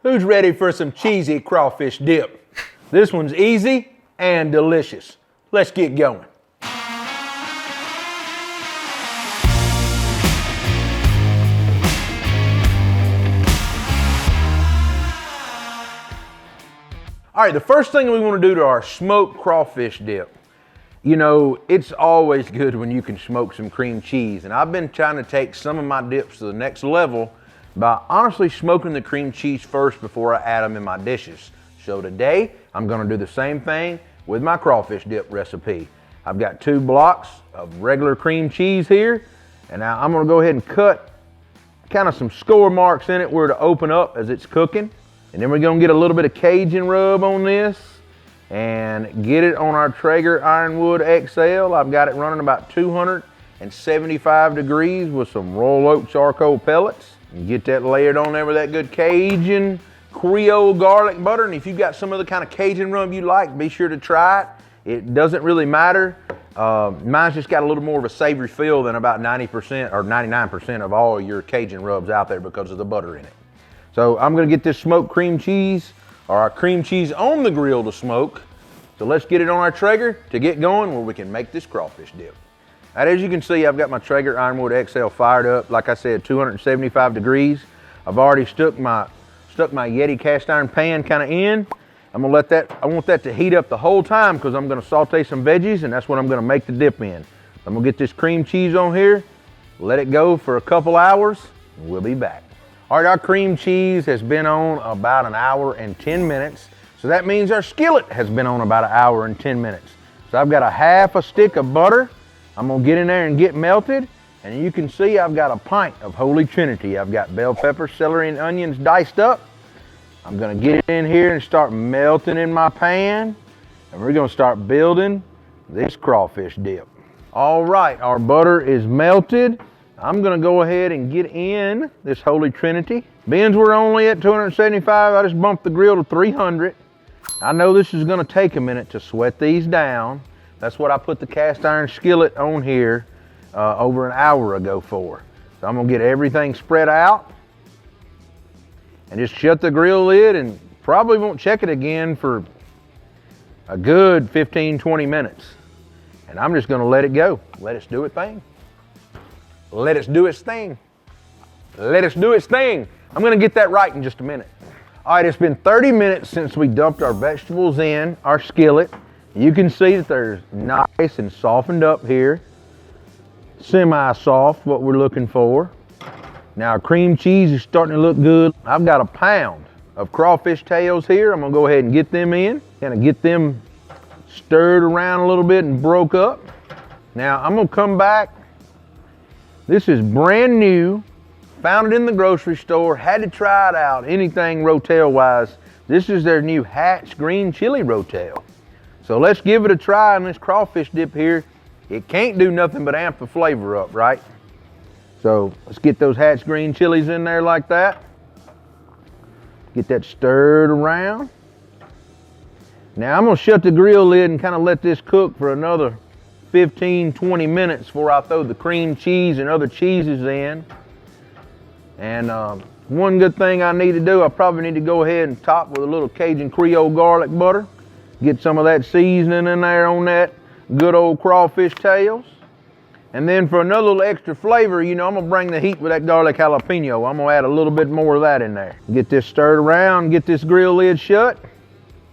Who's ready for some cheesy crawfish dip? This one's easy and delicious. Let's get going. All right, the first thing we want to do to our smoked crawfish dip. You know, it's always good when you can smoke some cream cheese, and I've been trying to take some of my dips to the next level by honestly smoking the cream cheese first before I add them in my dishes. So today, I'm gonna do the same thing with my crawfish dip recipe. I've got 2 blocks of regular cream cheese here, and now I'm gonna go ahead and cut kind of some score marks in it where to open up as it's cooking. And then we're gonna get a little bit of Cajun rub on this and get it on our Traeger Ironwood XL. I've got it running about 275 degrees with some royal oak charcoal pellets. And get that layered on there with that good Cajun Creole garlic butter. And if you've got some other kind of Cajun rub you like, be sure to try it. It doesn't really matter. Mine's just got a little more of a savory feel than about 90% or 99% of all your Cajun rubs out there because of the butter in it. So I'm gonna get this smoked cream cheese, or our cream cheese on the grill to smoke. So let's get it on our Traeger to get going where we can make this crawfish dip. And as you can see, I've got my Traeger Ironwood XL fired up, like I said, 275 degrees. I've already stuck my YETI cast iron pan kind of in. I want that to heat up the whole time because I'm gonna saute some veggies, and that's what I'm gonna make the dip in. I'm gonna get this cream cheese on here, let it go for a couple hours, and we'll be back. All right, our cream cheese has been on about 1 hour and 10 minutes. So that means our skillet has been on about 1 hour and 10 minutes. So I've got a half a stick of butter. I'm gonna get in there and get melted. And you can see I've got a pint of Holy Trinity. I've got bell pepper, celery, and onions diced up. I'm gonna get it in here and start melting in my pan. And we're gonna start building this crawfish dip. All right, our butter is melted. I'm gonna go ahead and get in this Holy Trinity. Beans were only at 275. I just bumped the grill to 300. I know this is gonna take a minute to sweat these down. That's what I put the cast iron skillet on here over 1 hour ago for. So I'm gonna get everything spread out and just shut the grill lid, and probably won't check it again for a good 15, 20 minutes. And I'm just gonna let it go. Let it do its thing. Let it do its thing. Let it do its thing. I'm gonna get that right in just a minute. All right, it's been 30 minutes since we dumped our vegetables in our skillet. You can see that they're nice and softened up here. Semi-soft, what we're looking for. Now our cream cheese is starting to look good. I've got 1 pound of crawfish tails here. I'm gonna go ahead and get them in. Kind of get them stirred around a little bit and broke up. Now I'm gonna come back. This is brand new. Found it in the grocery store, had to try it out, anything Rotel wise. This is their new Hatch green chili Rotel. So let's give it a try on this crawfish dip here. It can't do nothing but amp the flavor up, right? So let's get those Hatch green chilies in there like that. Get that stirred around. Now I'm gonna shut the grill lid and kind of let this cook for another 15, 20 minutes before I throw the cream cheese and other cheeses in. And one good thing I need to do, I probably need to go ahead and top with a little Cajun Creole garlic butter. Get some of that seasoning in there on that good old crawfish tails. And then for another little extra flavor, you know, I'm gonna bring the heat with that garlic jalapeno. I'm gonna add a little bit more of that in there. Get this stirred around, get this grill lid shut.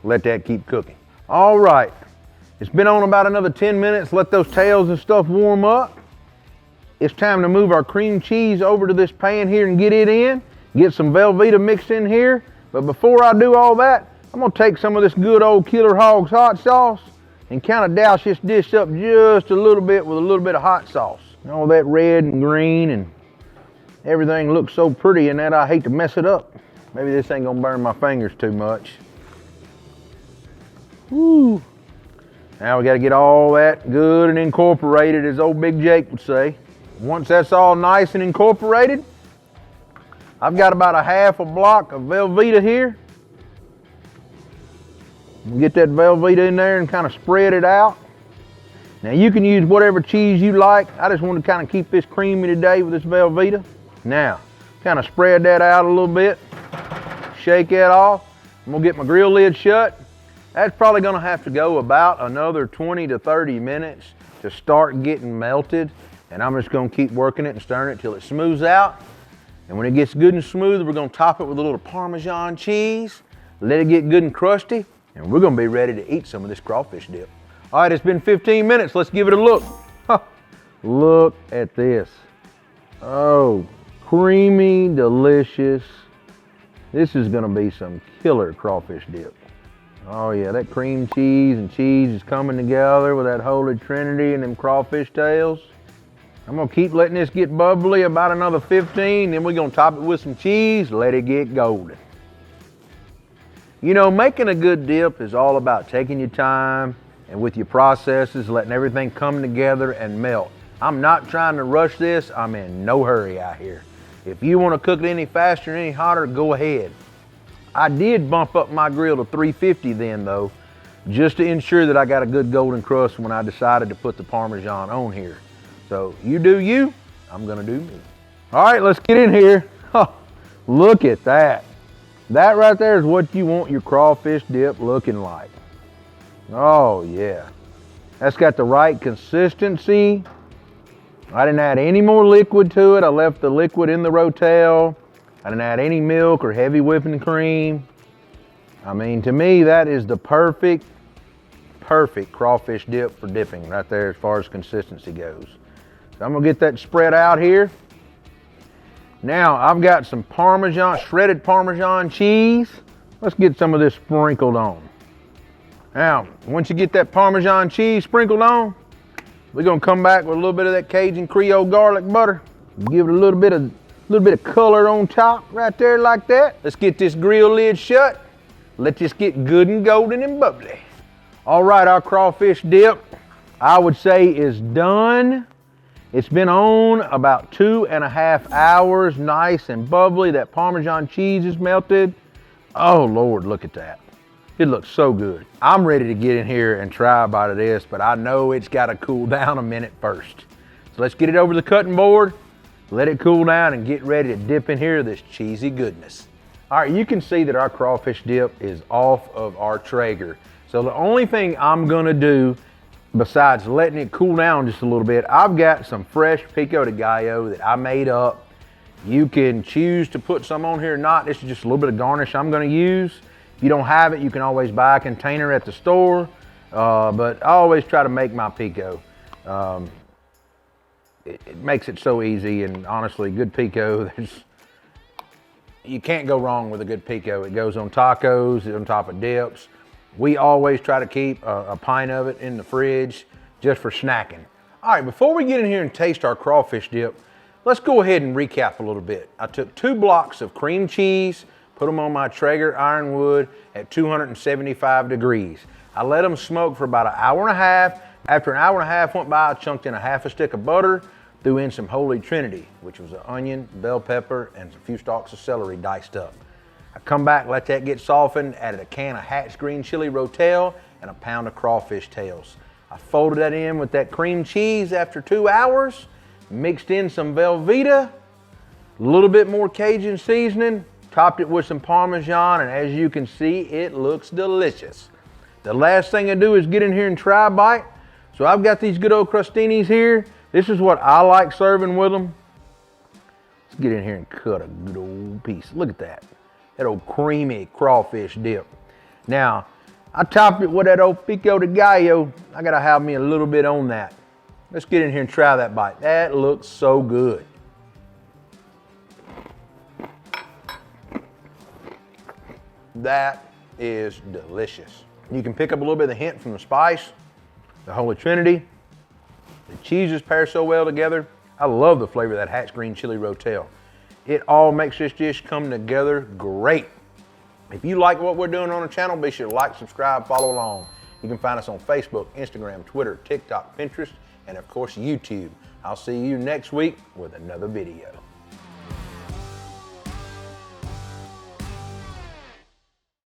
Let that keep cooking. All right, it's been on about another 10 minutes. Let those tails and stuff warm up. It's time to move our cream cheese over to this pan here and get it in. Get some Velveeta mixed in here. But before I do all that, I'm gonna take some of this good old Killer Hogs hot sauce and kind of douse this dish up just a little bit with a little bit of hot sauce. And all that red and green and everything looks so pretty in that I hate to mess it up. Maybe this ain't gonna burn my fingers too much. Woo. Now we gotta get all that good and incorporated, as old Big Jake would say. Once that's all nice and incorporated, I've got about a half a block of Velveeta here. Get that Velveeta in there and kind of spread it out. Now you can use whatever cheese you like. I just want to kind of keep this creamy today with this Velveeta. Now, kind of spread that out a little bit. shake it off. I'm gonna get my grill lid shut. That's probably gonna have to go about another 20 to 30 minutes to start getting melted. And I'm just gonna keep working it and stirring it till it smooths out. And when it gets good and smooth, we're gonna top it with a little Parmesan cheese, let it get good and crusty, and we're gonna be ready to eat some of this crawfish dip. All right, it's been 15 minutes. Let's give it a look. Huh. Look at this. Oh, creamy, delicious. This is gonna be some killer crawfish dip. Oh yeah, that cream cheese and cheese is coming together with that Holy Trinity and them crawfish tails. I'm gonna keep letting this get bubbly about another 15, then we're gonna top it with some cheese, let it get golden. You know, making a good dip is all about taking your time and with your processes, letting everything come together and melt. I'm not trying to rush this, I'm in no hurry out here. If you wanna cook it any faster, any hotter, go ahead. I did bump up my grill to 350 then though, just to ensure that I got a good golden crust when I decided to put the Parmesan on here. So you do you, I'm gonna do me. All right, let's get in here. Oh, look at that. That right there is what you want your crawfish dip looking like. Oh yeah. That's got the right consistency. I didn't add any more liquid to it. I left the liquid in the Rotel. I didn't add any milk or heavy whipping cream. I mean, to me, that is the perfect crawfish dip for dipping right there as far as consistency goes. So I'm gonna get that spread out here. Now, I've got some shredded Parmesan cheese. Let's get some of this sprinkled on. Now, once you get that Parmesan cheese sprinkled on, we're gonna come back with a little bit of that Cajun Creole garlic butter. Give it a little bit of color on top right there like that. Let's get this grill lid shut. Let this get good and golden and bubbly. All right, our crawfish dip, I would say is done. It's been on about 2.5 hours, nice and bubbly. That Parmesan cheese is melted. Oh Lord, look at that. It looks so good. I'm ready to get in here and try a bite of this, but I know it's gotta cool down a minute first. So let's get it over the cutting board, let it cool down and get ready to dip in here this cheesy goodness. All right, you can see that our crawfish dip is off of our Traeger. So the only thing I'm gonna do besides letting it cool down just a little bit, I've got some fresh pico de gallo that I made up. You can choose to put some on here or not. This is just a little bit of garnish I'm gonna use. If you don't have it, you can always buy a container at the store, but I always try to make my pico. It makes it so easy, and honestly, good pico, you can't go wrong with a good pico. It goes on tacos, on top of dips. We always try to keep a pint of it in the fridge just for snacking. All right, before we get in here and taste our crawfish dip, let's go ahead and recap a little bit. I took 2 blocks of cream cheese, put them on my Traeger Ironwood at 275 degrees. I let them smoke for about 1.5 hours. After 1.5 hours went by, I chunked in a 1/2 stick of butter, threw in some Holy Trinity, which was an onion, bell pepper, and a few stalks of celery diced up. I come back, let that get softened, added a can of Hatch green chili Rotel and a pound of crawfish tails. I folded that in with that cream cheese after 2 hours, mixed in some Velveeta, a little bit more Cajun seasoning, topped it with some Parmesan, and as you can see, it looks delicious. The last thing I do is get in here and try a bite. So I've got these good old crostinis here. This is what I like serving with them. Let's get in here and cut a good old piece. Look at that. That old creamy crawfish dip. Now, I topped it with that old pico de gallo. I gotta have me a little bit on that. Let's get in here and try that bite. That looks so good. That is delicious. You can pick up a little bit of the hint from the spice, the Holy Trinity. The cheeses pair so well together. I love the flavor of that Hatch green chili Rotel. It all makes this dish come together great. If you like what we're doing on the channel, be sure to like, subscribe, follow along. You can find us on Facebook, Instagram, Twitter, TikTok, Pinterest, and of course YouTube. I'll see you next week with another video.